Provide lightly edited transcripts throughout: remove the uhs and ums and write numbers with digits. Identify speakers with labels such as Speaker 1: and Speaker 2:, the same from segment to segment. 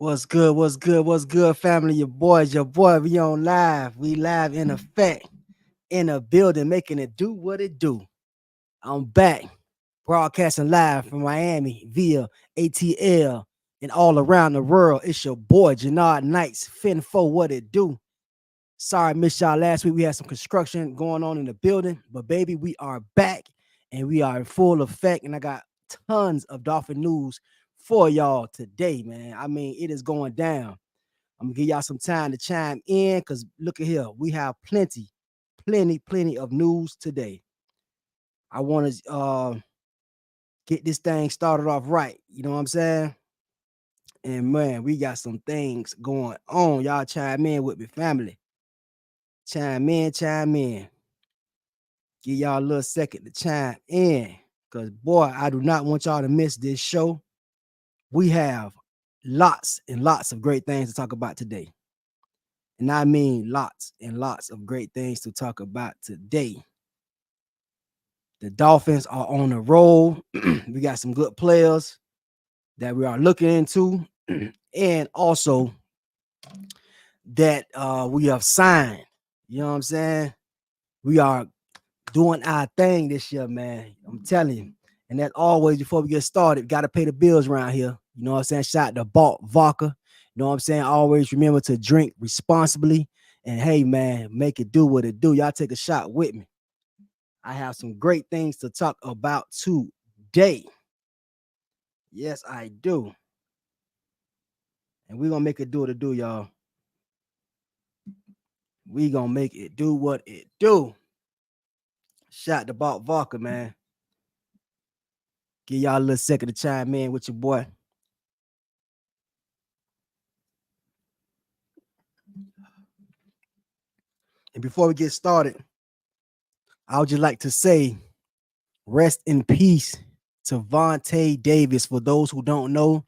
Speaker 1: What's good? What's good? What's good, family? Your boys, your boy. We on live. We live in effect in a building, making it do what it do. I'm back, broadcasting live from Miami via ATL and all around the world. It's your boy, Jannard Knights, Fin4, what it do. Sorry, I missed y'all last week. We had some construction going on in the building, but baby, we are back and we are in full effect. And I got tons of Dolphin news for y'all today, man. I mean, it is going down. I'm gonna give y'all some time to chime in because look at here, we have plenty of news today. I want to get this thing started off right. You know what I'm saying? And man, we got some things going on. Y'all chime in with me, family. Chime in, chime in. Give y'all a little second to chime in. Cause boy, I do not want y'all to miss this show. We have lots and lots of great things to talk about today. And I mean lots and lots of great things to talk about today. The Dolphins are on the roll. We got some good players that we are looking into, and also that we have signed. You know what I'm saying? We are doing our thing this year, man. I'm telling you. And that always, before we get started, got to pay the bills around here. You know what I'm saying? Shout out to Balt Vodka. You know what I'm saying? Always remember to drink responsibly. And hey, man, make it do what it do. Y'all take a shot with me. I have some great things to talk about today. Yes, I do. And we're going to make it do what it do, y'all. We going to make it do what it do. Shout to Balt Vodka, man. Give y'all a little second to chime in with your boy. And before we get started, I would just like to say, rest in peace to Vontae Davis. For those who don't know,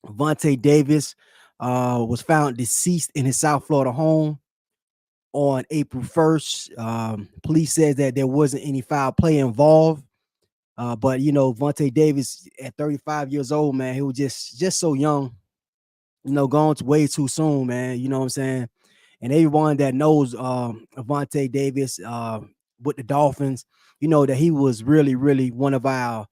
Speaker 1: Vontae Davis was found deceased in his South Florida home on April 1st. Police says that there wasn't any foul play involved. But you know, Vontae Davis at 35 years old, man, he was just so young, you know, gone way too soon, man. You know what I'm saying? And everyone that knows Vontae Davis with the Dolphins, you know that he was really one of our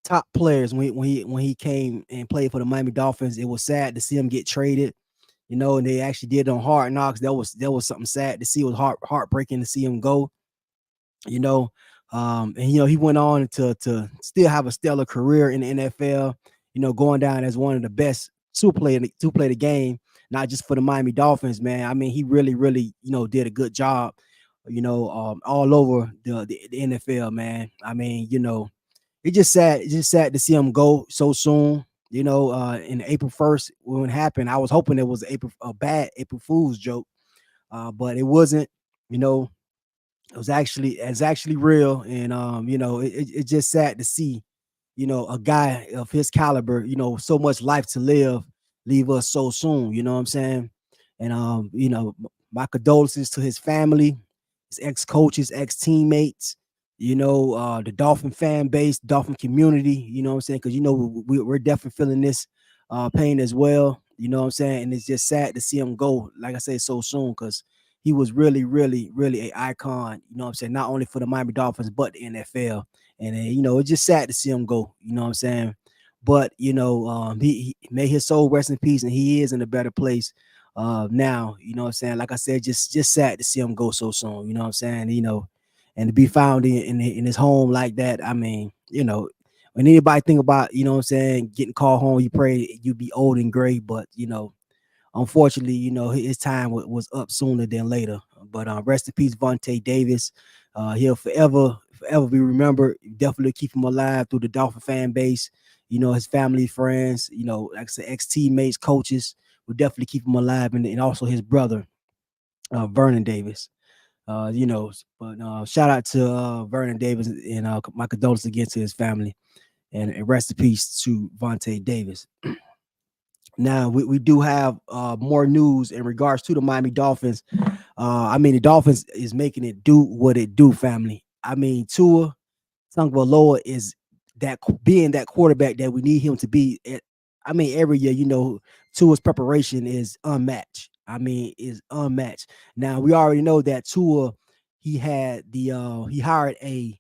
Speaker 1: top players when he came and played for the Miami Dolphins. It was sad to see him get traded, you know, and they actually did on Hard Knocks. That was something sad to see. It was heartbreaking to see him go, you know. And you know, he went on to still have a stellar career in the NFL, you know, going down as one of the best to play the game, not just for the Miami Dolphins, man. I mean, he really, you know, did a good job, you know, all over the NFL, man. I mean, you know, it's just sad to see him go so soon. You know, in April 1st when it happened, I was hoping it was a bad April Fool's joke, but it wasn't. You know, it's actually real, and you know, it's just sad to see, you know, a guy of his caliber, you know, so much life to live, leave us so soon. You know what I'm saying? And you know, my condolences to his family, his ex coaches, ex teammates. You know, the Dolphin fan base, Dolphin community. You know what I'm saying? Because you know we're definitely feeling this pain as well. You know what I'm saying? And it's just sad to see him go, like I said, so soon because he was really an icon. You know what I'm saying? Not only for the Miami Dolphins but the NFL. And you know, it's just sad to see him go. You know what I'm saying? But you know, he may his soul rest in peace, and he is in a better place now. You know what I'm saying? Like I said, just sad to see him go so soon. You know what I'm saying? You know, and to be found in his home like that. I mean, you know, when anybody think about, you know what I'm saying, getting called home, you pray you be old and gray. But you know, unfortunately, you know, his time was up sooner than later. But rest in peace, Vontae Davis. He'll forever be remembered. Definitely keep him alive through the Dolphin fan base. You know, his family, friends. You know, like I said, ex teammates, coaches will definitely keep him alive, and also his brother, Vernon Davis. You know, but shout out to Vernon Davis, and my condolences again to his family, and rest in peace to Vontae Davis. Now we do have more news in regards to the Miami Dolphins. I mean, the Dolphins is making it do what it do, family. I mean, Tua Tagovailoa is being that quarterback that we need him to be I mean, every year, Tua's preparation is unmatched. I mean, is unmatched. Now we already know that Tua, he hired a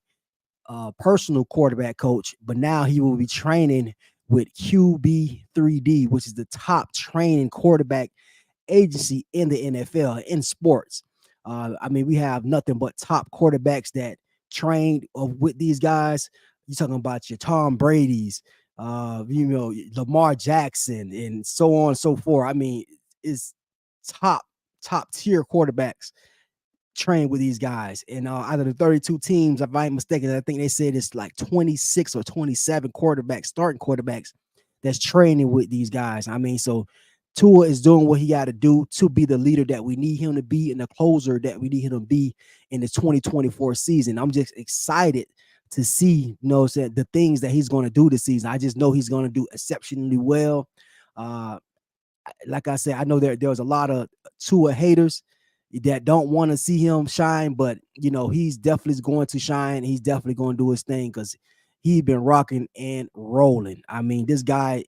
Speaker 1: personal quarterback coach, but now he will be training with QB3D, which is the top training quarterback agency in the NFL in sports. I mean, we have nothing but top quarterbacks that trained with these guys. You're talking about your Tom Brady's, Lamar Jackson, and so on and so forth. I mean, it's top top tier quarterbacks train with these guys. And out of the 32 teams, if I'm mistaken, I think they said it's like 26 or 27 quarterbacks, starting quarterbacks, that's training with these guys. I mean, so Tua is doing what he got to do to be the leader that we need him to be and the closer that we need him to be in the 2024 season. I'm just excited to see, the things that he's going to do this season. I just know he's going to do exceptionally well. Uh, like I said, I know there's a lot of Tua haters that don't want to see him shine, but he's definitely going to shine. He's definitely going to do his thing because he's been rocking and rolling. I mean, this guy,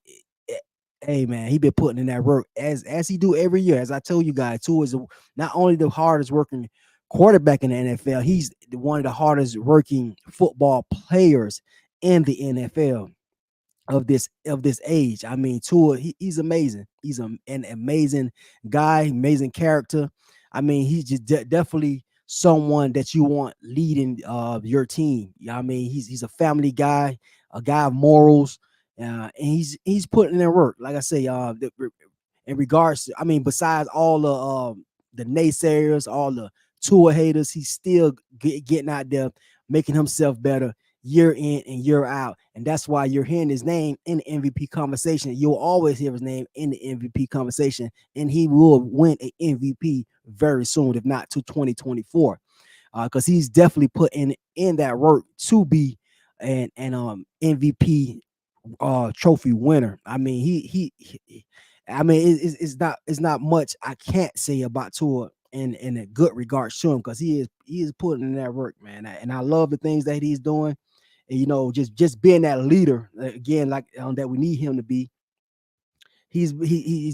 Speaker 1: eh, hey man, he been putting in that work as he do every year. As I told you guys, Tua is not only the hardest working quarterback in the NFL, he's one of the hardest working football players in the NFL of this age. I mean, Tua, he's amazing. He's an amazing guy, amazing character. I mean, he's just definitely someone that you want leading your team. I mean, he's a family guy, a guy of morals, and he's putting in work. Like I say, in regards to, I mean, besides all the naysayers, all the Tua haters, he's still getting out there, making himself better year in and year out. And that's why you're hearing his name in the MVP conversation. You'll always hear his name in the MVP conversation, and he will win an MVP very soon, if not to 2024. Because he's definitely put in that work to be an MVP trophy winner. I mean, I mean, it's not much I can't say about Tua in a good regards to him, because he is putting in that work, man. And I love the things that he's doing, and just being that leader again, like that we need him to be. He's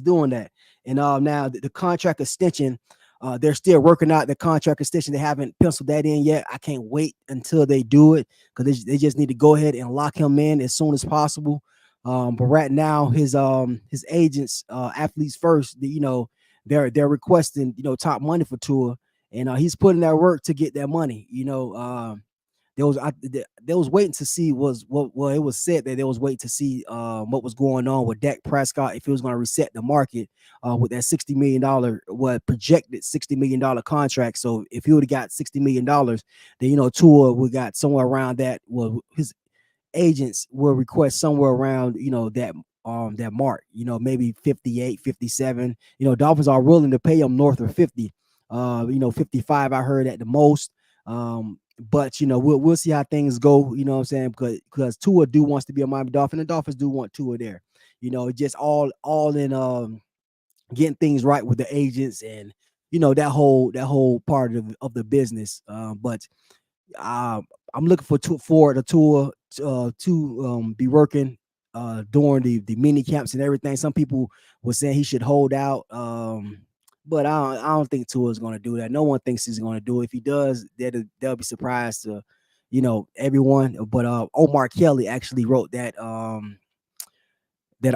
Speaker 1: doing that. And now the contract extension, they're still working out the contract extension. They haven't penciled that in yet. I can't wait until they do it, because they just need to go ahead and lock him in as soon as possible. But right now, his agents, athletes first, they're requesting top money for Tua, and he's putting that work to get that money. They was waiting to see was what well, it was said that they was waiting to see what was going on with Dak Prescott, if he was going to reset the market with that $60 million, what projected $60 million contract. So if he would have got $60 million, then Tua would got somewhere around that. Well, his agents will request somewhere around that mark, maybe 58, 57. Dolphins are willing to pay him north of 50, 55 I heard at the most. But we'll see how things go, what I'm saying, because Tua do wants to be a Miami Dolphin, and Dolphins do want Tua there. Just all in getting things right with the agents, and that whole part of the business. But I'm looking for the Tour to be working during the mini camps and everything. Some people were saying he should hold out, but I don't think Tua is going to do that. No one thinks he's going to do it. If he does, they'll be surprised to everyone. But Omar Kelly actually wrote that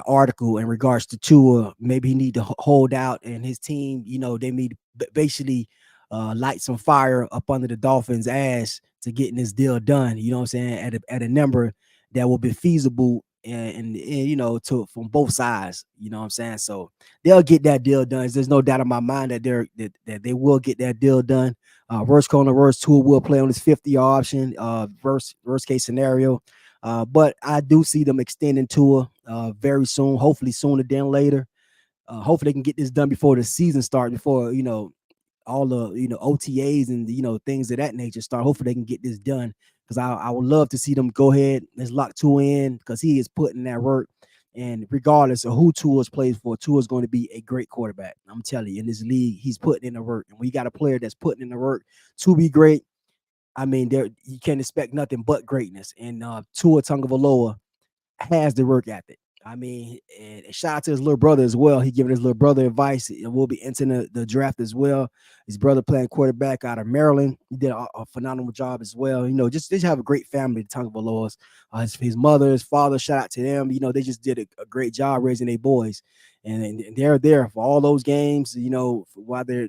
Speaker 1: article in regards to Tua. Maybe he need to hold out, and his team, they need to basically light some fire up under the Dolphins' ass to getting this deal done. You know what I'm saying? At a number that will be feasible, and to from both sides. You know what I'm saying? So they'll get that deal done. There's no doubt in my mind that they will get that deal done. Worst come to worst, Tua will play on his 50-year option. Worst case scenario. But I do see them extending Tua very soon, hopefully sooner than later. Hopefully they can get this done before the season starts, before all the OTAs and things of that nature start. Hopefully they can get this done, because I would love to see them go ahead. Let's lock Tua in, because he is putting that work. And regardless of who Tua plays for, Tua is going to be a great quarterback. I'm telling you, in this league, he's putting in the work. And we got a player that's putting in the work to be great. I mean, you can't expect nothing but greatness. And Tua Tagovailoa has the work ethic. I mean, and shout out to his little brother as well. He giving his little brother advice. And we'll be entering the draft as well. His brother playing quarterback out of Maryland. He did a phenomenal job as well. You know, just have a great family, the Tonga Valois. His mother, his father, shout out to them. You know, they just did a great job raising their boys. And they're there for all those games, you know, while they're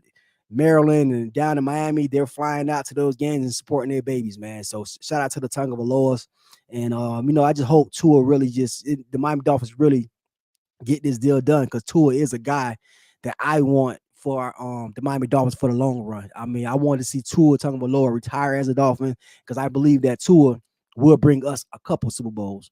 Speaker 1: Maryland and down in Miami, they're flying out to those games and supporting their babies, man. So shout out to the Tonga Valois. And you know, I just hope Tua really the Miami Dolphins really get this deal done because Tua is a guy that I want for the Miami Dolphins for the long run. I mean, I want to see Tua Tagovailoa retire as a Dolphin because I believe that Tua will bring us a couple Super Bowls.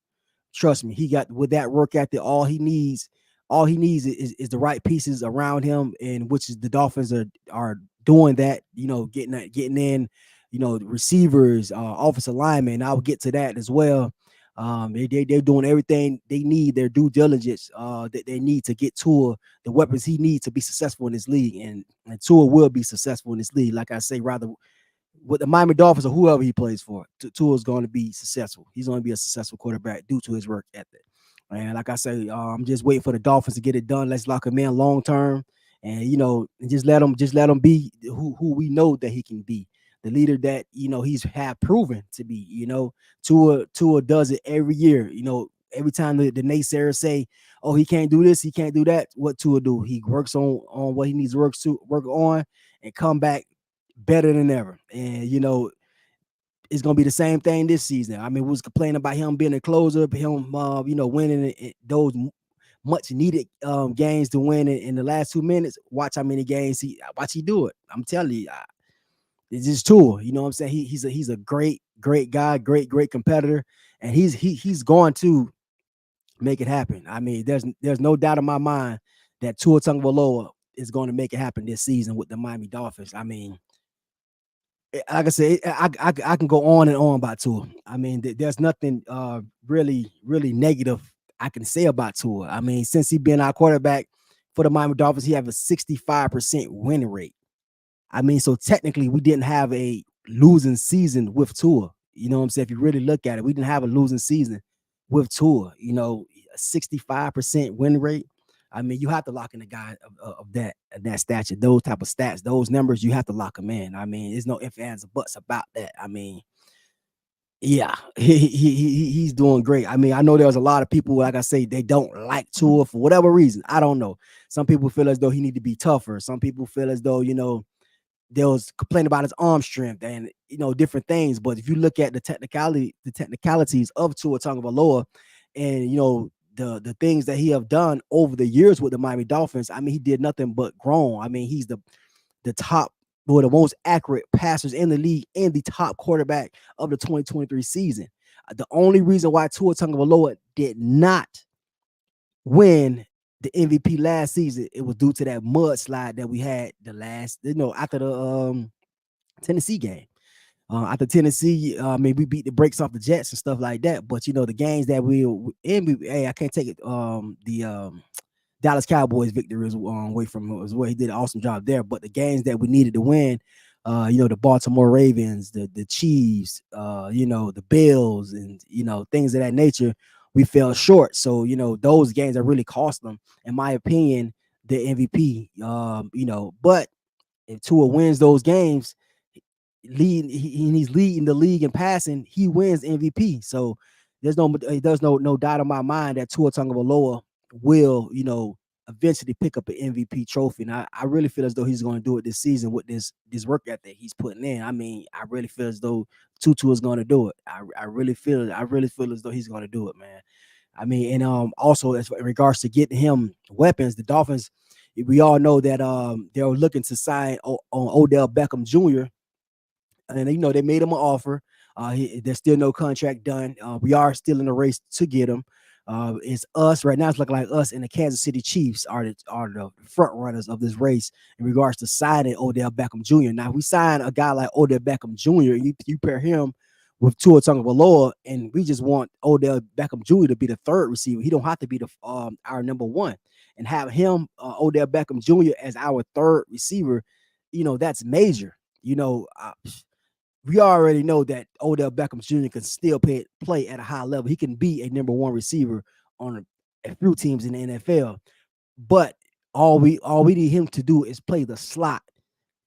Speaker 1: Trust me, he got with that work ethic. All he needs is the right pieces around him, and which is the Dolphins are doing that. You know, getting in, you know, receivers, offensive linemen. I'll get to that as well. They're doing everything they need, their due diligence that they need to get Tua the weapons he needs to be successful in this league, and Tua will be successful in this league. Like I say, rather with the Miami Dolphins or whoever he plays for, Tua is going to be successful. He's going to be a successful quarterback due to his work ethic. And like I say, I'm just waiting for the Dolphins to get it done. Let's lock him in long term, and you know, and just let him be who we know that he can be, the leader that you know he's had proven to be. You know, Tua does it every year. You know, every time the naysayers say, "Oh, he can't do this, he can't do that," what Tua do? He works on what he needs to work on, and come back better than ever. And you know, it's gonna be the same thing this season. I mean, we was complaining about him being a closer, him you know, winning those much needed games to win in the last 2 minutes. Watch how many games he do it. I'm telling you, it's just Tua. You know what I'm saying? He's a great guy, great competitor, and he's going to make it happen. I mean, there's no doubt in my mind that Tua Tagovailoa is going to make it happen this season with the Miami Dolphins. I mean, like I said, I can go on and on about Tua. I mean, there's nothing really negative I can say about Tua. I mean, since he been our quarterback for the Miami Dolphins, he have a 65% win rate. I mean, so technically we didn't have a losing season with Tua. You know what I'm saying? If you really look at it, we didn't have a losing season with Tua. You know, a 65% win rate. I mean, you have to lock in a guy of that stature, those type of stats, those numbers. You have to lock them in. I mean, there's no ifs, ands, or buts about that. I mean, yeah, he's doing great. I mean, I know there's a lot of people, like I say, they don't like Tua for whatever reason. I don't know. Some people feel as though he need to be tougher. Some people feel as though there was complaining about his arm strength and different things. But if you look at the technicalities of Tua Tagovailoa, and the things that he have done over the years with the Miami Dolphins, I mean, he did nothing but grown. I mean, he's the top or the most accurate passers in the league and the top quarterback of the 2023 season. The only reason why Tua Tagovailoa did not win the MVP last season, it was due to that mudslide that we had after the Tennessee game. After Tennessee, I mean, we beat the brakes off the Jets and stuff like that. But the games that hey, I can't take it. The Dallas Cowboys victory is away from him as well. He did an awesome job there. But the games that we needed to win, the Baltimore Ravens, the Chiefs, the Bills, and things of that nature, we fell short. So those games that really cost them, in my opinion, the MVP. But if Tua wins those games, he's leading the league in passing, he wins MVP. So there's no doubt in my mind that Tua Tagovailoa will eventually pick up an MVP trophy. And I really feel as though he's going to do it this season with this work ethic he's putting in. I mean, I really feel as though Tutu is going to do it. I really feel as though he's going to do it, man. I mean, and also as in regards to getting him weapons, the Dolphins, we all know that they're looking to sign on Odell Beckham Jr., and they made him an offer. There's still no contract done. We are still in the race to get him. It's us right now. It's looking like us and the Kansas City Chiefs are the front runners of this race in regards to signing Odell Beckham Jr. Now, if we sign a guy like Odell Beckham Jr., you pair him with Tua Tagovailoa, and we just want Odell Beckham Jr. to be the third receiver. He don't have to be our number one, and have him Odell Beckham Jr. as our third receiver. That's major. We already know that Odell Beckham Jr. can still play at a high level. He can be a number one receiver on a few teams in the NFL. But all we need him to do is play the slot,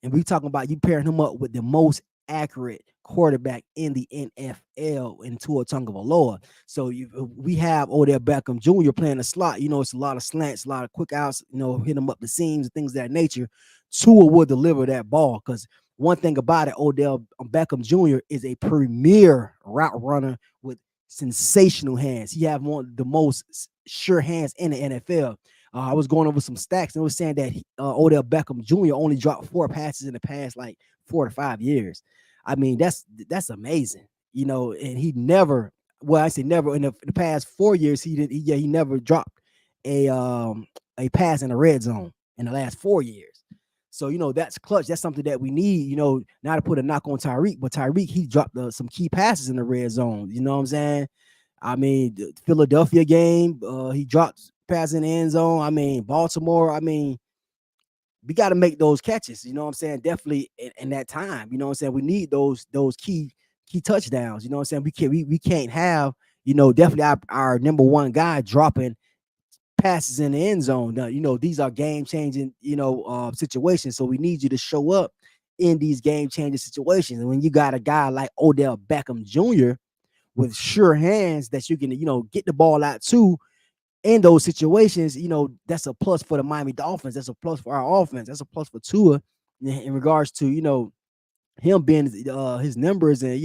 Speaker 1: and we talking about you pairing him up with the most accurate quarterback in the NFL in Tua Tagovailoa. So we have Odell Beckham Jr. playing the slot. It's a lot of slants, a lot of quick outs. Hit him up the seams and things of that nature. Tua will deliver that ball because one thing about it, Odell Beckham Jr. is a premier route runner with sensational hands. He have one of the most sure hands in the NFL. I was going over some stats and it was saying that Odell Beckham Jr. only dropped 4 passes in the past like 4 to 5 years. I mean, that's amazing, and he never, well, I say never in the past 4 years, he never dropped a a pass in the red zone in the last 4 years. So, that's clutch. That's something that we need, not to put a knock on Tyreek, but Tyreek, he dropped some key passes in the red zone. You know what I'm saying? I mean, the Philadelphia game, he dropped pass in the end zone. I mean, Baltimore, I mean, we got to make those catches. You know what I'm saying? Definitely in that time. You know what I'm saying? We need those key touchdowns. You know what I'm saying? We can't have, definitely our number one guy dropping passes in the end zone. Now, these are game changing, situations. So we need you to show up in these game changing situations. And when you got a guy like Odell Beckham Jr. with sure hands that you can, get the ball out to in those situations, that's a plus for the Miami Dolphins. That's a plus for our offense. That's a plus for Tua in regards to, him being his numbers and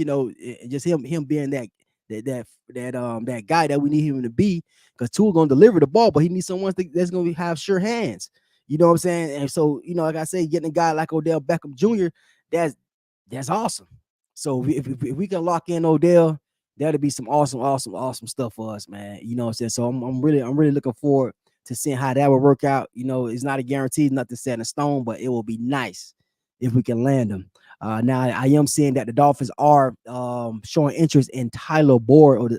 Speaker 1: just him being that guy that we need him to be, because Tua gonna deliver the ball, but he needs someone that's gonna have sure hands. You know what I'm saying? And so, like I say, getting a guy like Odell Beckham Jr., that's awesome. So if we can lock in Odell, that'll be some awesome stuff for us, man. You know what I'm saying? So I'm really looking forward to seeing how that will work out. It's not a guarantee, nothing set in stone, but it will be nice if we can land them. Now I am seeing that the Dolphins are showing interest in Tyler Boyd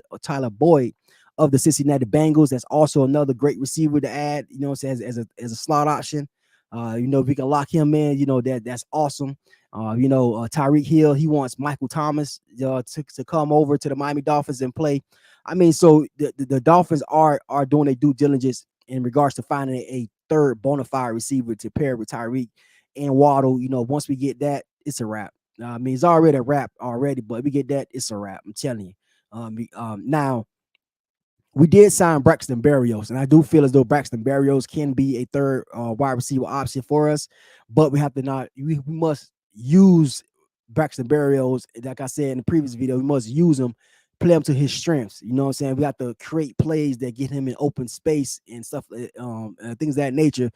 Speaker 1: of the Cincinnati Bengals. That's also another great receiver to add. As a slot option. If we can lock him in, that's awesome. Tyreek Hill, he wants Michael Thomas to come over to the Miami Dolphins and play. I mean, so the Dolphins are doing their due diligence in regards to finding a third bona fide receiver to pair with Tyreek and Waddle. Once we get that, it's a wrap. I mean, it's already a wrap already, but if we get that, it's a wrap. I'm telling you. Now, we did sign Braxton Berrios, and I do feel as though Braxton Berrios can be a third wide receiver option for us, but we must use Braxton Berrios. Like I said in the previous video, we must use him, play him to his strengths. You know what I'm saying? We have to create plays that get him in open space and stuff, things of that nature,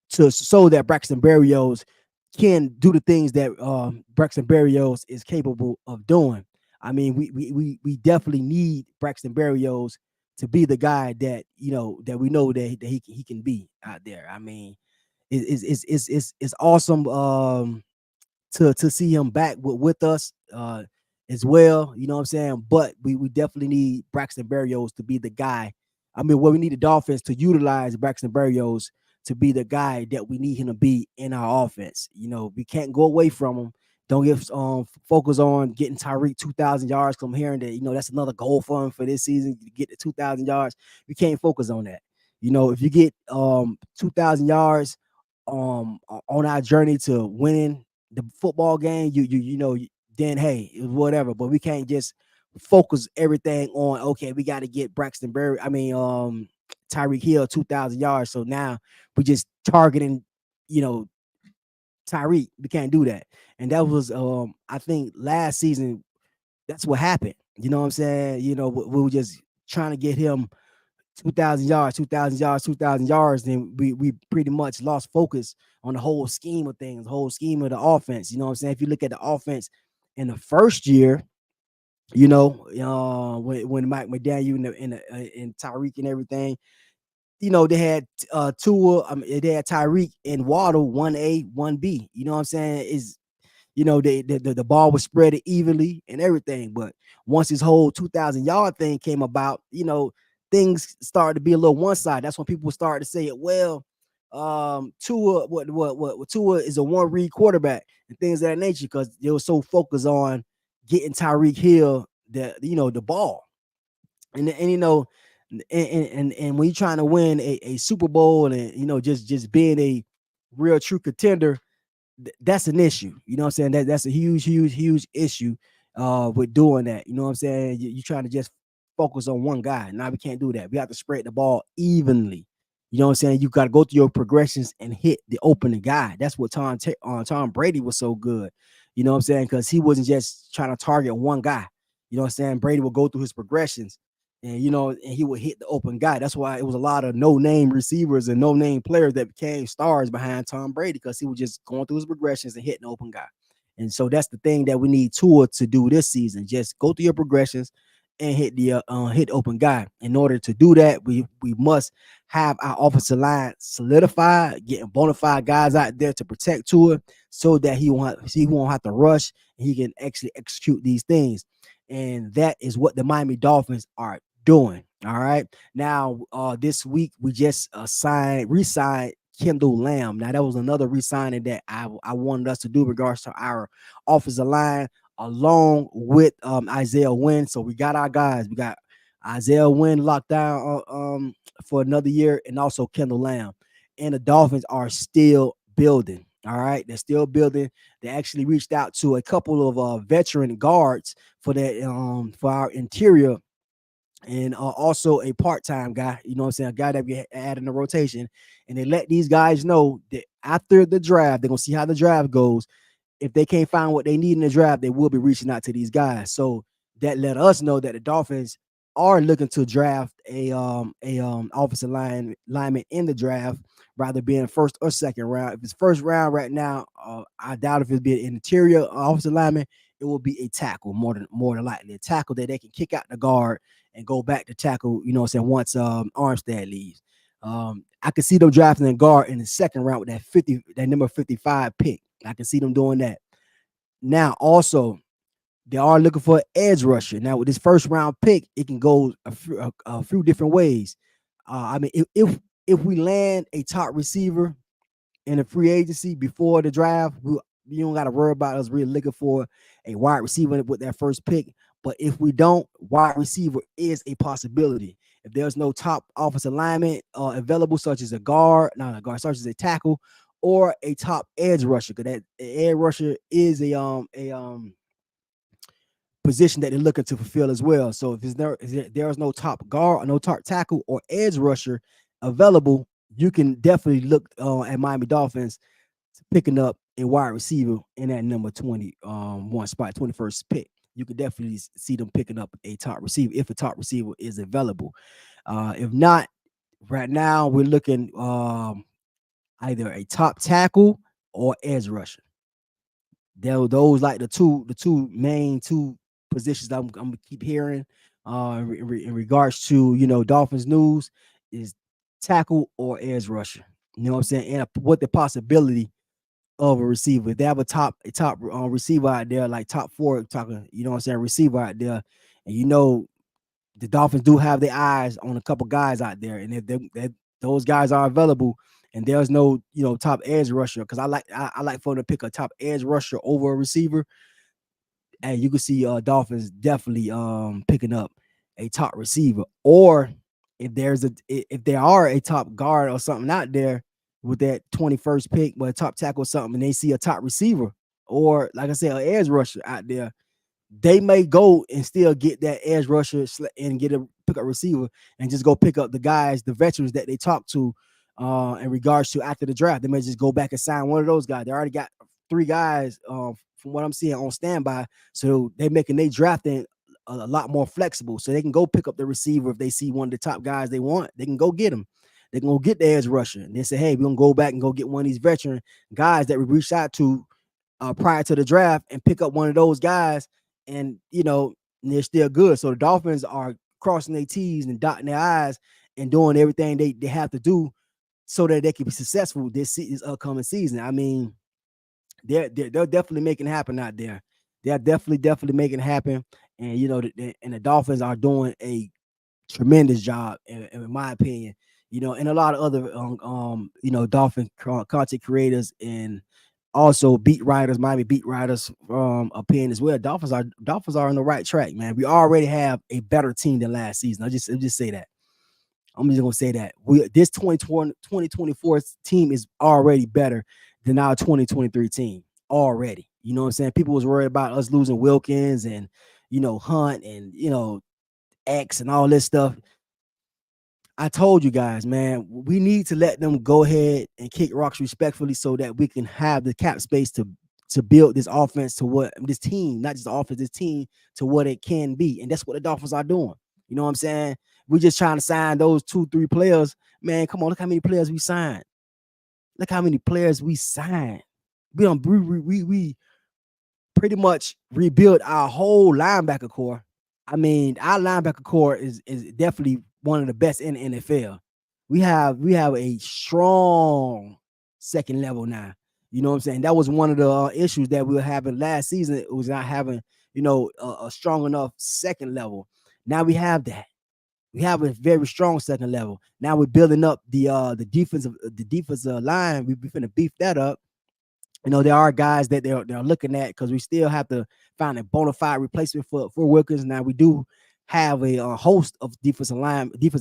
Speaker 1: so that Braxton Berrios can do the things that Braxton Berrios is capable of doing. I mean, we definitely need Braxton Berrios to be the guy that that we know that he can be out there. I mean, it's awesome to see him back with us as well. You know what I'm saying? But we definitely need Braxton Berrios to be the guy. I mean, we need the Dolphins to utilize Braxton Berrios to be the guy that we need him to be in our offense. We can't go away from him. Don't get focus on getting Tyreek 2,000 yards. I'm hearing that that's another goal for him for this season to get the 2,000 yards. We can't focus on that. If you get 2,000 yards on our journey to winning the football game, then hey, whatever. But we can't just focus everything on, okay, we got to get Tyreek Hill 2,000 yards. So now we're just targeting, Tyreek. We can't do that. And that was I think last season, that's what happened. You know what I'm saying? We were just trying to get him 2,000 yards, 2,000 yards, 2,000 yards. Then we pretty much lost focus on the whole scheme of things, the whole scheme of the offense. You know what I'm saying? If you look at the offense in the first year, when Mike McDaniel and Tyreek and everything, they had Tua, they had Tyreek and Waddle 1A, 1B. You know what I'm saying? The ball was spread evenly and everything. But once this whole 2,000-yard thing came about, things started to be a little one side. That's when people started to say it. Well, Tua, what Tua is a one read quarterback and things of that nature, because they were so focused on getting Tyreek Hill the ball, and And when you're trying to win a Super Bowl and just being a real true contender, that's an issue. You know what I'm saying? That's a huge issue with doing that. You know what I'm saying? You're trying to just focus on one guy. Now we can't do that. We have to spread the ball evenly. You know what I'm saying? You got to go through your progressions and hit the opening guy. That's what Tom Brady was so good. You know what I'm saying? Because he wasn't just trying to target one guy. You know what I'm saying? Brady would go through his progressions and he would hit the open guy. That's why it was a lot of no-name receivers and no-name players that became stars behind Tom Brady, because he was just going through his progressions and hitting the open guy. And so that's the thing that we need Tua to do this season. Just go through your progressions and hit open guy. In order to do that, we must have our offensive line solidified, getting bona fide guys out there to protect Tua, so that he won't have to rush and he can actually execute these things. And that is what the Miami Dolphins are doing. All right. Now, this week we just re-signed Kendall Lamb. Now, that was another re-signing that I wanted us to do in regards to our offensive line, along with Isaiah Wynn. So we got our guys. We got Isaiah Wynn locked down for another year, and also Kendall Lamb. And the Dolphins are still building. All right, they're still building. They actually reached out to a couple of veteran guards for our interior, and also a part-time guy, you know what I'm saying, a guy that we add in the rotation. And they let these guys know that after the draft, they're gonna see how the draft goes. If they can't find what they need in the draft, they will be reaching out to these guys. So that let us know that the Dolphins are looking to draft a offensive lineman in the draft, rather being first or second round. If it's first round right now, I doubt if it'll be an interior offensive lineman. It will be a tackle, more than likely a tackle that they can kick out the guard and go back to tackle. You know what I'm saying? Once Armstead leaves, I can see them drafting a guard in the second round with that number 55 pick. I can see them doing that. Now, also, they are looking for an edge rusher. Now, with this first round pick, it can go a few different ways. I mean, if we land a top receiver in a free agency before the draft, you don't got to worry about us really looking for a wide receiver with that first pick. But if we don't, wide receiver is a possibility. If there's no top offensive lineman available, such as a guard, not a guard, such as a tackle, or a top edge rusher, because that edge rusher is a position that they're looking to fulfill as well. So if there's no top guard or no top tackle or edge rusher available, you can definitely look at Miami Dolphins picking up a wide receiver in that number 21 spot, 21st pick. You can definitely see them picking up a top receiver if a top receiver is available. If not, right now we're looking either a top tackle or edge rusher. Those like the two main two positions I'm gonna keep hearing in regards to Dolphins news is tackle or edge rusher. You know what I'm saying? And what the possibility of a receiver. If they have a top receiver out there, like top four talking, you know what I'm saying, receiver out there, and the Dolphins do have their eyes on a couple guys out there, and if those guys are available, and there's no top edge rusher, because I like for them to pick a top edge rusher over a receiver, and you can see Dolphins definitely picking up a top receiver, or if there are a top guard or something out there with that 21st pick, but a top tackle or something, and they see a top receiver, or like I said, an edge rusher out there, they may go and still get that edge rusher and pick up receiver, and just go pick up the guys, the veterans that they talk to in regards to after the draft. They may just go back and sign one of those guys. They already got three guys from what I'm seeing on standby, so they making they drafting a lot more flexible, so they can go pick up the receiver if they see one of the top guys they want. They can go get him. They can go get the edge rusher, and they say, "Hey, we're gonna go back and go get one of these veteran guys that we reached out to prior to the draft and pick up one of those guys, and they're still good." So the Dolphins are crossing their T's and dotting their I's and doing everything they have to do so that they can be successful this upcoming season. I mean, they're definitely making it happen out there. They're definitely making it happen, and the Dolphins are doing a tremendous job, in my opinion. And a lot of other Dolphin content creators and also beat writers, Miami beat writers opinion as well. Dolphins are on the right track, man. We already have a better team than last season. I'll just say that. I'm just gonna say that this 2024 team is already better than our 2023 team already. You know what I'm saying? People was worried about us losing Wilkins and Hunt and X and all this stuff. I told you guys, man, we need to let them go ahead and kick rocks respectfully so that we can have the cap space to build this offense to what this team, not just the offense, this team to what it can be. And that's what the Dolphins are doing. You know what I'm saying? We're just trying to sign those 2-3 players. Man, come on, look how many players we signed. Look how many players we signed. We pretty much rebuild our whole linebacker core. I mean, our linebacker core is definitely one of the best in the NFL. We have a strong second level now. You know what I'm saying? That was one of the issues that we were having last season. It was not having a strong enough second level. Now we have that. We have a very strong second level. Now we're building up the defensive line. We're finna beef that up. There are guys that they're looking at because we still have to find a bona fide replacement for Wilkins. Now we do have a host of defensive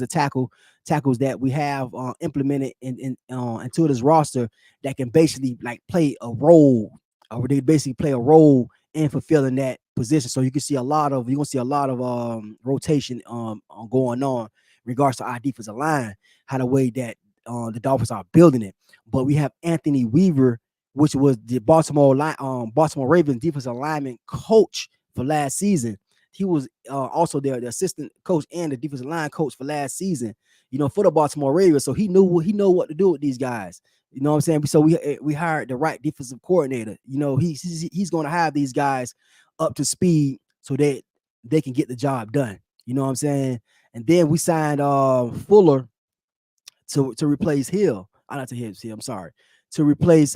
Speaker 1: tackles that we have implemented into this roster that can basically like play a role, or they basically play a role in fulfilling that position. So you're gonna see a lot of rotation going on in regards to our defensive line, how the way that the Dolphins are building it. But we have Anthony Weaver, which was the Baltimore Ravens defensive lineman coach for last season. He was also the assistant coach and the defensive line coach for last season, for the Baltimore Ravens. So he knew what to do with these guys. You know what I'm saying? So we hired the right defensive coordinator. He's going to have these guys up to speed so that they can get the job done. You know what I'm saying? And then we signed Fuller to replace Hill. Not to Hill. I'm sorry, to replace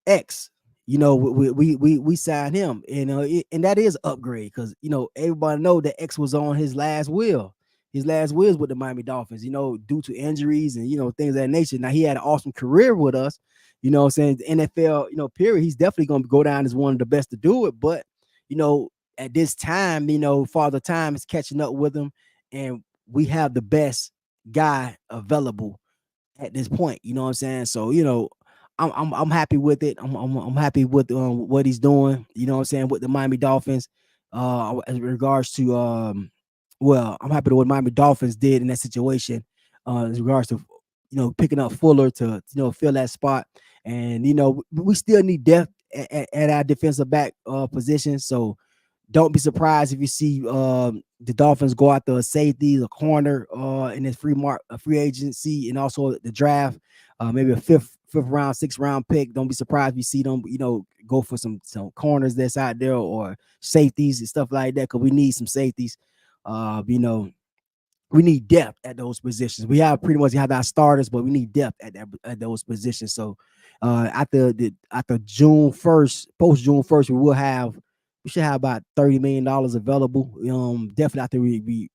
Speaker 1: X. We signed him, and that is upgrade because everybody know that X was on his last will. His last will with the Miami Dolphins, due to injuries and things of that nature. Now he had an awesome career with us, what I'm saying, the NFL, period. He's definitely gonna go down as one of the best to do it. But at this time, Father Time is catching up with him, and we have the best guy available at this point. You know what I'm saying? So I'm happy with it. I'm happy with what he's doing. You know what I'm saying, with the Miami Dolphins. As regards to I'm happy with what Miami Dolphins did in that situation. As regards to picking up Fuller to fill that spot, and we still need depth at our defensive back position. So don't be surprised if you see the Dolphins go out the safety, the corner in this free agency, and also the draft, maybe a fifth round, sixth round pick. Don't be surprised if you see them, go for some corners that's out there or safeties and stuff like that, because we need some safeties. We need depth at those positions. We have pretty much have our starters, but we need depth at those positions. So after June 1st, post June 1st, we should have about $30 million available. Definitely after we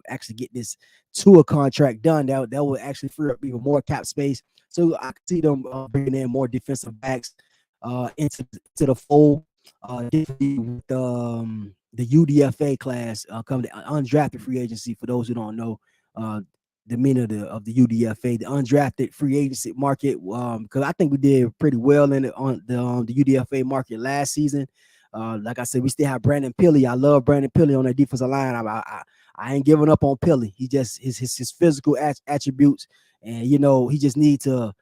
Speaker 1: actually get this tour contract done, that will actually free up even more cap space. So I can see them bringing in more defensive backs into the fold. Definitely with the UDFA class coming, the undrafted free agency. For those who don't know, the meaning of the UDFA, the undrafted free agency market, because I think we did pretty well in the UDFA market last season. Like I said, we still have Brandon Pilley. I love Brandon Pilley on that defensive line. I ain't giving up on Pilley. He just his physical attributes, and he just need to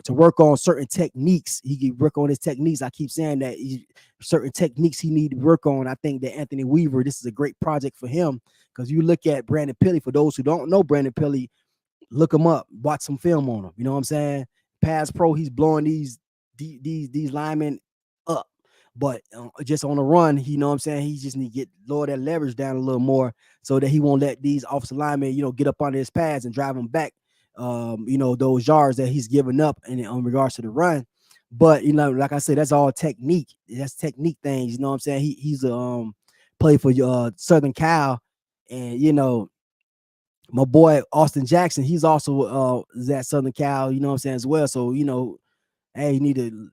Speaker 1: work on certain techniques. He can work on his techniques. I keep saying that certain techniques he need to work on. I think that Anthony Weaver, this is a great project for him, because you look at Brandon Pilley. For those who don't know Brandon Pilley, look him up, watch some film on him. You know what I'm saying? Pass pro, he's blowing these linemen up. But just on the run, you know what I'm saying, he just need to lower that leverage down a little more so that he won't let these offensive linemen, get up under his pads and drive him back, those yards that he's giving up in regards to the run. But, like I said, that's all technique. That's technique things. You know what I'm saying? He's played for Southern Cal, and, my boy Austin Jackson, he's also at Southern Cal, you know what I'm saying, as well. So, hey, you need to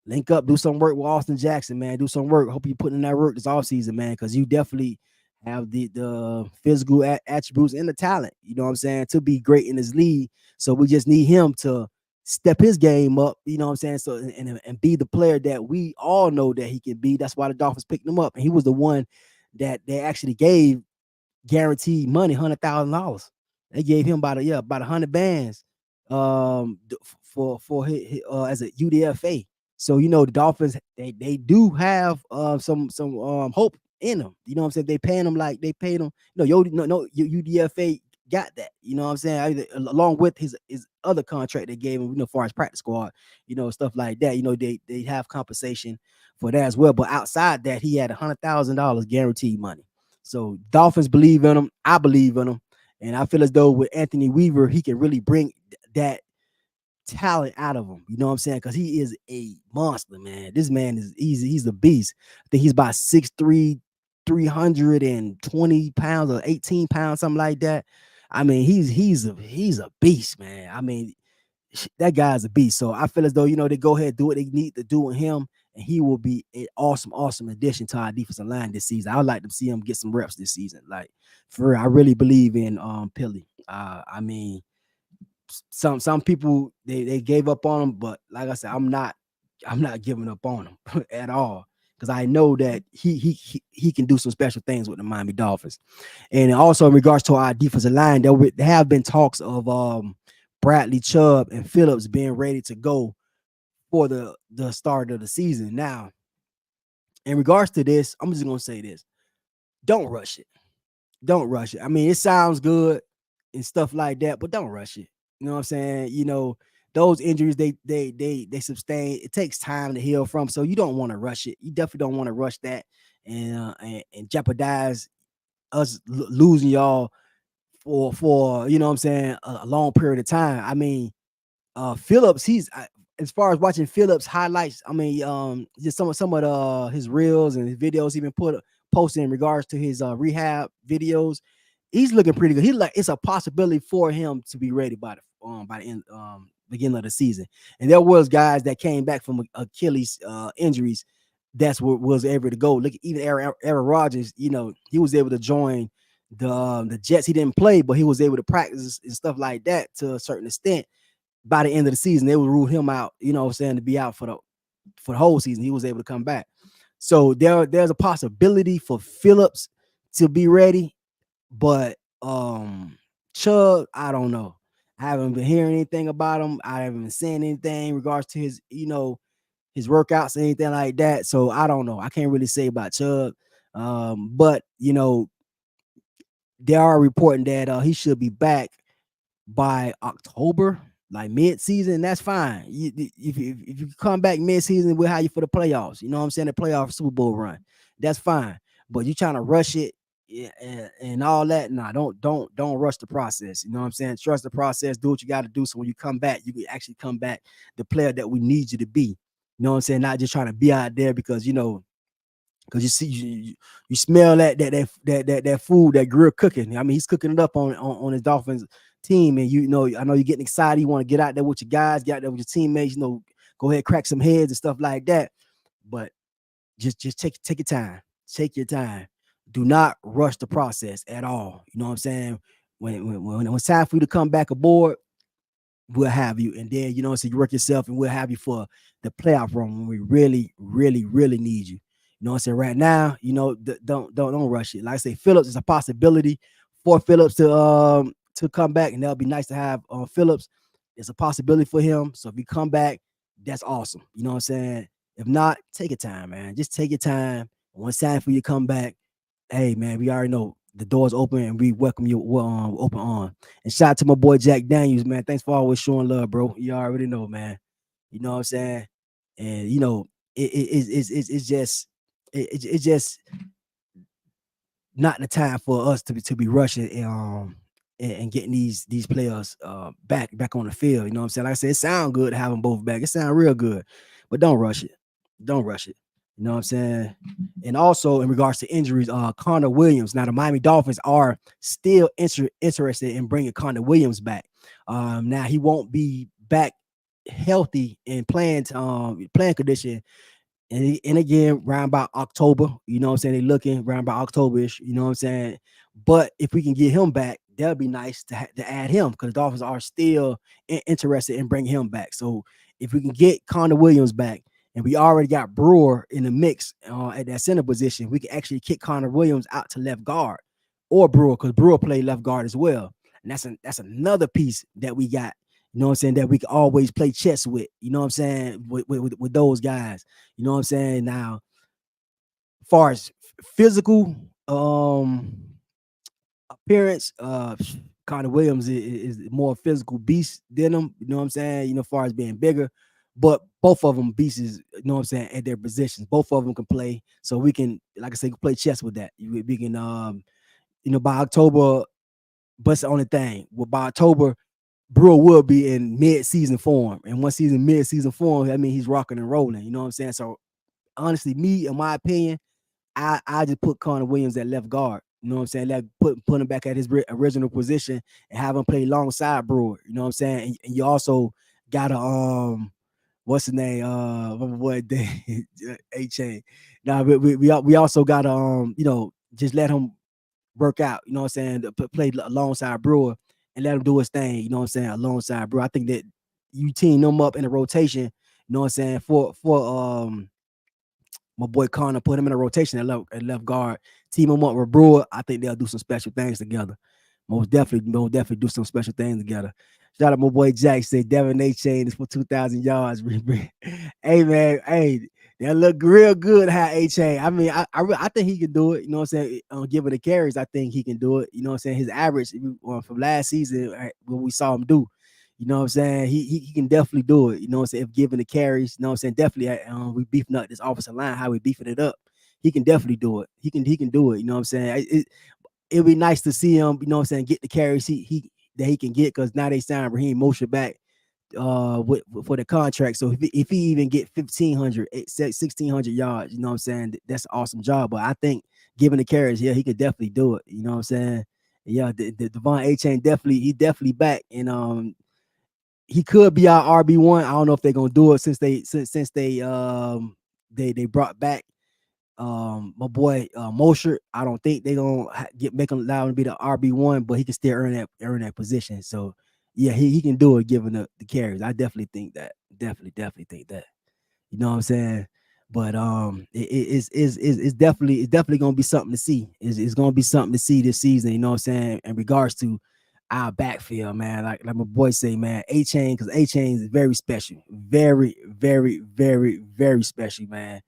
Speaker 1: link up, do some work with Austin Jackson, man. Do some work. Hope you put in that work this offseason, man, because you definitely have the physical attributes and the talent, you know what I'm saying, to be great in this league. So we just need him to step his game up, you know what I'm saying? So and be the player that we all know that he can be. That's why the Dolphins picked him up. And he was the one that they actually gave guaranteed money, $100,000. They gave him about 100 bands for as a UDFA. So the Dolphins they do have some hope in them. You know what I'm saying? They paying them like they paid them. UDFA got that. You know what I'm saying? Along with his other contract they gave him, as far as practice squad, stuff like that. They have compensation for that as well. But outside that, he had $100,000 guaranteed money. So Dolphins believe in him. I believe in him. And I feel as though with Anthony Weaver, he can really bring that talent out of him. You know what I'm saying? Because he is a monster, man. This man is easy. He's a beast. I think he's about 6'3", 320 pounds or 18 pounds, something like that. I mean, he's a beast, man. I mean, that guy's a beast. So I feel as though, they go ahead and do what they need to do with him, and he will be an awesome addition to our defensive line this season. I would like to see him get some reps this season. Like, for real, I really believe in Pilly. I mean, some people they gave up on him, but like I said, I'm not giving up on him at all, because I know that he can do some special things with the Miami Dolphins. And also in regards to our defensive line, there have been talks of Bradley Chubb and Phillips being ready to go for the start of the season. Now, in regards to this, I'm just gonna say this: don't rush it. Don't rush it. I mean, it sounds good and stuff like that, but don't rush it. You know what I'm saying? Those injuries they sustain. It takes time to heal from, so you don't want to rush it. You definitely don't want to rush that and jeopardize us losing y'all for you know what I'm saying, a long period of time. I mean, Phillips, as far as watching Phillips highlights, I mean, just some of his reels and his videos, even posting in regards to his rehab videos. He's looking pretty good. He like it's a possibility for him to be ready by the end beginning of the season. And there was guys that came back from Achilles injuries. That's what was able to go. Look, even Aaron Rodgers, he was able to join the Jets. He didn't play, but he was able to practice and stuff like that to a certain extent. By the end of the season, they would rule him out, what I'm saying, to be out for the whole season. He was able to come back. So there's a possibility for Phillips to be ready, but Chubb, I don't know. I haven't been hearing anything about him. I haven't been saying anything in regards to his workouts or anything like that. So I don't know. I can't really say about Chubb. But they are reporting that he should be back by October, like mid-season. That's fine. If you come back mid-season, we'll have you for the playoffs. You know what I'm saying? The playoff Super Bowl run. That's fine. But you trying to rush it and all that? Nah, don't rush the process. You know what I'm saying? Trust the process. Do what you got to do. So when you come back, you can actually come back the player that we need you to be. You know what I'm saying? Not just trying to be out there because because you see, you smell that food, that grill cooking. I mean, he's cooking it up on his Dolphins team, and I know you're getting excited. You want to get out there with your guys, get out there with your teammates. Go ahead, crack some heads and stuff like that. But just take your time. Take your time. Do not rush the process at all. You know what I'm saying? When it's time for you to come back aboard, we'll have you. And then, so you work yourself and we'll have you for the playoff run when we really, really, really need you. You know what I'm saying? Right now, don't rush it. Like I say, Phillips is a possibility for Phillips to come back, and that'll be nice to have Phillips. It's a possibility for him. So if you come back, that's awesome. You know what I'm saying? If not, take your time, man. Just take your time. When it's time for you to come back, hey, man, we already know the door's open and we welcome you open on. And shout out to my boy Jack Daniels, man. Thanks for always showing love, bro. You already know, man. You know what I'm saying? And it's just not the time for us to be rushing and getting these players back on the field. You know what I'm saying? Like I said, it sounds good to have them both back. It sounds real good, but don't rush it. Don't rush it. You know what I'm saying? And also in regards to injuries, Connor Williams. Now the Miami Dolphins are still interested in bringing Connor Williams back. Now he won't be back healthy and playing condition And again, around about October, you know what I'm saying? They looking around about October-ish, you know what I'm saying? But if we can get him back, that'd be nice to add him because the Dolphins are still interested in bringing him back. So if we can get Connor Williams back, and we already got Brewer in the mix at that center position, we can actually kick Connor Williams out to left guard or Brewer because Brewer played left guard as well. And that's another piece that we got. You know what I'm saying? That we can always play chess with. You know what I'm saying? With those guys. You know what I'm saying? Now, as far as physical appearance, Connor Williams is more physical beast than him. You know what I'm saying? You know, as far as being bigger, but both of them beasts, you know what I'm saying, at their positions. Both of them can play, so we can, like I said, play chess with that. We can, by October. But it's the only thing. Well, by October, Brewer will be in mid-season form, and once he's in mid-season form, I mean he's rocking and rolling. You know what I'm saying? So honestly, me, in my opinion, I just put Connor Williams at left guard. You know what I'm saying? Like put him back at his original position and have him play alongside Brewer. You know what I'm saying? And you also got a what's his name? What A Chain. Now we also got just let him work out. You know what I'm saying? To play alongside Brewer and let him do his thing. You know what I'm saying? Alongside Brewer, I think that you team them up in a rotation. You know what I'm saying? For my boy Connor, put him in a rotation at left guard, team him up with Brewer. I think they'll do some special things together. Most definitely do some special things together. Shout out my boy Jack. Said Devin A. Chain is for 2,000 yards. Hey man, hey, that look real good. How A. Chain. I mean, I think he can do it. You know what I'm saying? Given the carries, I think he can do it. You know what I'm saying? His average from last season, what we saw him do. You know what I'm saying? He can definitely do it. You know what I'm saying? If given the carries, you know what I'm saying? Definitely, we beefing up this offensive line. How we beefing it up? He can definitely do it. He can do it. You know what I'm saying? It'd be nice to see him. You know what I'm saying? Get the carries that he can get because now they signed Raheem Moshe back for the contract. So if he even get 1,500, 1,600 yards, you know what I'm saying? That's an awesome job. But I think given the carries, yeah, he could definitely do it. You know what I'm saying? Yeah, the Devon A. Chain definitely back, and he could be our RB1. I don't know if they're gonna do it since they brought back my boy Mosher. I don't think they're gonna make him allow him to be the RB1, but he can still earn that position. So yeah, he can do it given the carries. I definitely think that. Definitely think that. You know what I'm saying? But it's definitely gonna be something to see. It's gonna be something to see this season. You know what I'm saying? In regards to our backfield, man. Like my boy say, man, A Chain, because A Chain is very special, very, very, very, very special, man.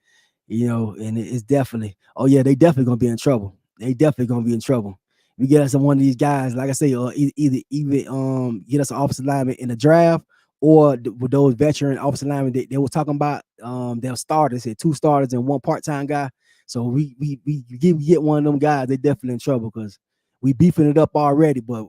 Speaker 1: And it's definitely, oh yeah, they definitely gonna be in trouble. They definitely gonna be in trouble. We get us one of these guys, like I say, either get us an offensive lineman in the draft, or with those veteran offensive linemen they were talking about, they'll starters, said two starters and one part-time guy. So we get one of them guys, they definitely in trouble because we beefing it up already. But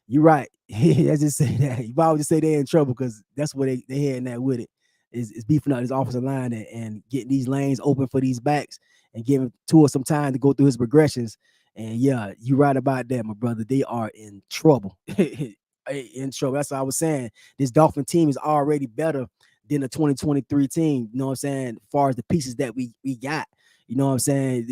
Speaker 1: you're right. I just say that. You probably just say they're in trouble because that's where they heading that with it. Is beefing out his offensive line and getting these lanes open for these backs and giving Tua some time to go through his progressions. And yeah, you're right about that, my brother. They are in trouble. In trouble. That's what I was saying. This Dolphin team is already better than the 2023 team. You know what I'm saying? As far as the pieces that we got. You know what I'm saying?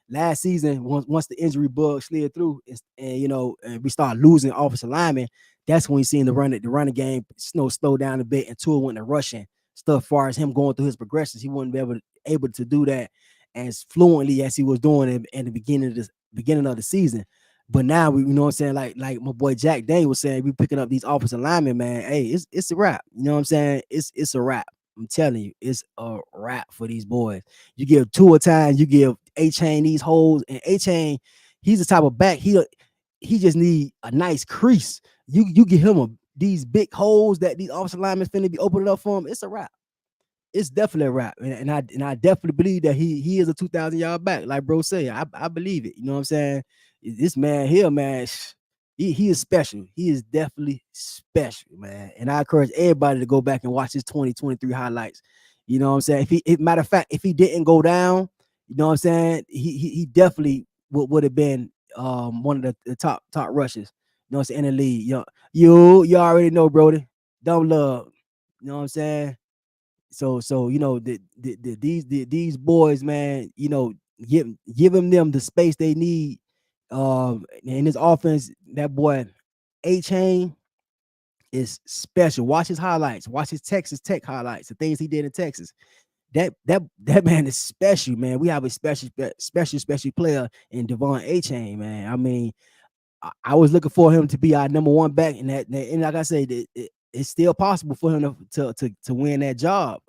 Speaker 1: Last season, once the injury bug slid through and we started losing offensive linemen, that's when we seen the running game slow down a bit and Tua went to rushing stuff. Far as him going through his progressions, he wouldn't be able to do that as fluently as he was doing in the beginning of the season. But now we, you know what I'm saying, like my boy Jack Day was saying, we picking up these offensive linemen, man. Hey, it's a wrap. You know what I'm saying? It's a wrap. I'm telling you, it's a wrap for these boys. You give two a time, you give A Chain these holes, and A Chain, he's the type of back. He just need a nice crease. You give him these big holes that these offensive linemen finna be opening up for him. It's a wrap. It's definitely a wrap, and I definitely believe that he is a 2,000 yard back, like bro say. I believe it. You know what I'm saying? This man here, man, he is special. He is definitely special, man. And I encourage everybody to go back and watch his 2023 highlights. You know what I'm saying? Matter of fact, if he didn't go down, you know what I'm saying? He definitely would have been one of the top rushers. You know what I'm saying, in the league. You already know, Brody. Dumb love. You know what I'm saying? So these boys, man, giving them the space they need. In his offense, that boy A Chain is special. Watch his highlights. Watch his Texas Tech highlights. The things he did in Texas. That man is special, man. We have a special player in Devon A Chain, man. I mean, I was looking for him to be our number one back, and like I said, it's still possible for him to win that job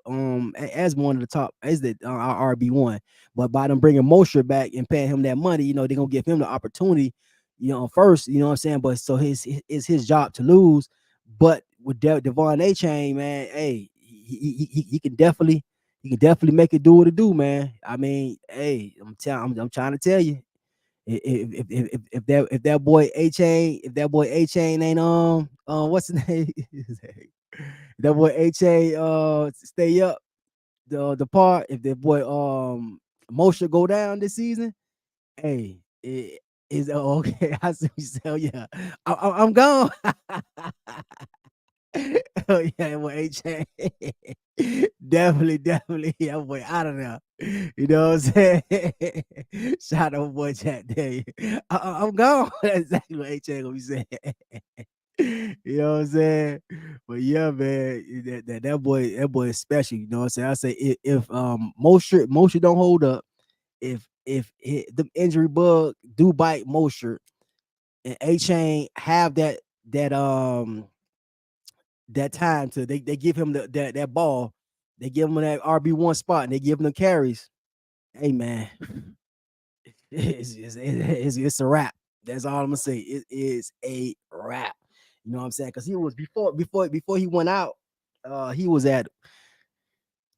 Speaker 1: as one of the top as the our RB1. But by them bringing Mosher back and paying him that money, they're gonna give him the opportunity, first. You know what I'm saying? But so it's his job to lose. But with Devon A Chain, man, hey, he can definitely make it do what it do, man. I mean, hey, I'm trying to tell you, if that boy A Chain ain't what's his name? That boy A Chain stay up the part. If that boy Moshe go down this season, hey, it is okay. I see you say, oh, yeah, I'm gone. Oh yeah, boy A Chain. Definitely, yeah, boy, out of there. You know what I'm saying? Shout out boy Jack there. I'm gone. That's exactly what A Chain gonna be saying. You know what I'm saying? But yeah, man, that boy is special. You know what I'm saying? I say if Mosher don't hold up, if the injury bug do bite Mosher, and A Chain have that time to they give him that ball, they give him that RB1 spot, and they give him the carries. Hey man, it's a wrap. That's all I'm gonna say. It is a wrap. You know what I'm saying? Because he was before he went out, he was at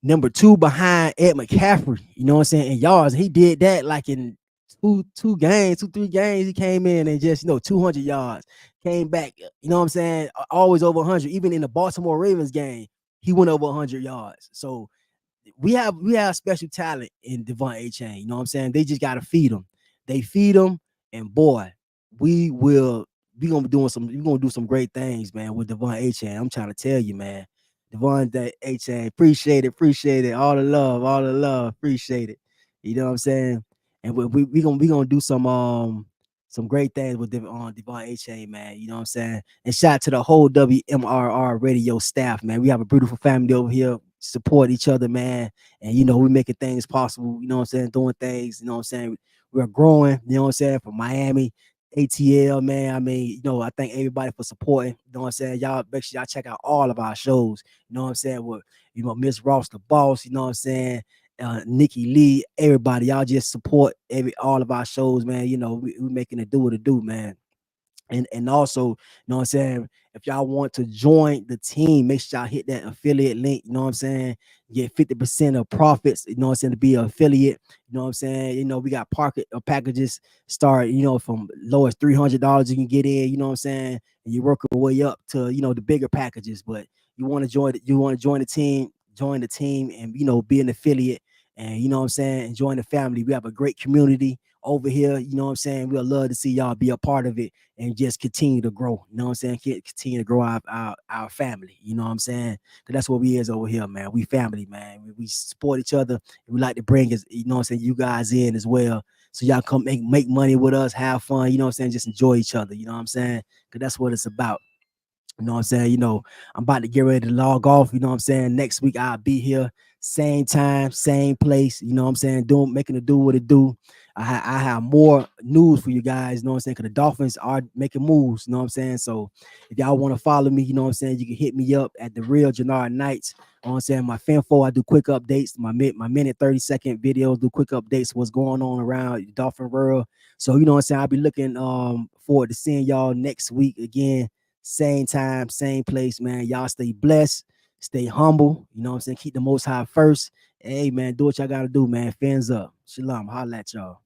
Speaker 1: number 2 behind Ed McCaffrey. You know what I'm saying? In yards, he did that like in two, 3 games. He came in and just 200 yards. Came back. You know what I'm saying? Always over 100. Even in the Baltimore Ravens game, he went over 100 yards. So we have special talent in Devon A Chain. You know what I'm saying? They just gotta feed them. They feed them, and boy, we will we gonna be doing some we gonna do some great things, man, with Devon A Chain. I'm trying to tell you, man. Devon A Chain, appreciate it. All the love, appreciate it. You know what I'm saying? And we gonna do some great things with Devon A Chain, man. You know what I'm saying? And shout out to the whole WMRR radio staff, man. We have a beautiful family over here, support each other, man. And we're making things possible, you know what I'm saying, doing things, you know what I'm saying. We're growing, you know what I'm saying, from Miami, ATL, man. I mean, I thank everybody for supporting, you know what I'm saying. Y'all make sure y'all check out all of our shows, you know what I'm saying, with Miss Ross the boss, you know what I'm saying, Nikki Lee, everybody. Y'all just support all of our shows, man. We making it do what it do, man. And also, what I'm saying, if y'all want to join the team, make sure y'all hit that affiliate link, you know what I'm saying, get 50% of profits, you know what I'm saying, to be an affiliate, you know what I'm saying. We got packages start, from low as $300 you can get in, you know what I'm saying, and you work your way up to, the bigger packages. But you want to join the team and be an affiliate, and you know what I'm saying, and join the family. We have a great community over here, you know what I'm saying. We'll love to see y'all be a part of it and just continue to grow. You know what I'm saying? Continue to grow our family. You know what I'm saying? Because that's what we is over here, man. We family, man. We support each other. We like to bring us, you know what I'm saying, you guys in as well. So y'all come make money with us, have fun, you know what I'm saying? Just enjoy each other, you know what I'm saying? Because that's what it's about. You know what I'm saying? I'm about to get ready to log off. You know what I'm saying? Next week I'll be here, same time, same place. You know what I'm saying? Making it do what it do. I have more news for you guys. You know what I'm saying? Because the Dolphins are making moves. You know what I'm saying? So if y'all want to follow me, you know what I'm saying, you can hit me up at the Real Jannard Knights. You know what I'm saying? My Finfo, I do quick updates. My minute 30-second videos do quick updates. What's going on around the Dolphin world? So you know what I'm saying? I'll be looking forward to seeing y'all next week again. Same time, same place, man. Y'all stay blessed, stay humble. You know what I'm saying? Keep the Most High first. Hey, man, do what y'all got to do, man. Fans up. Shalom. Holla at y'all.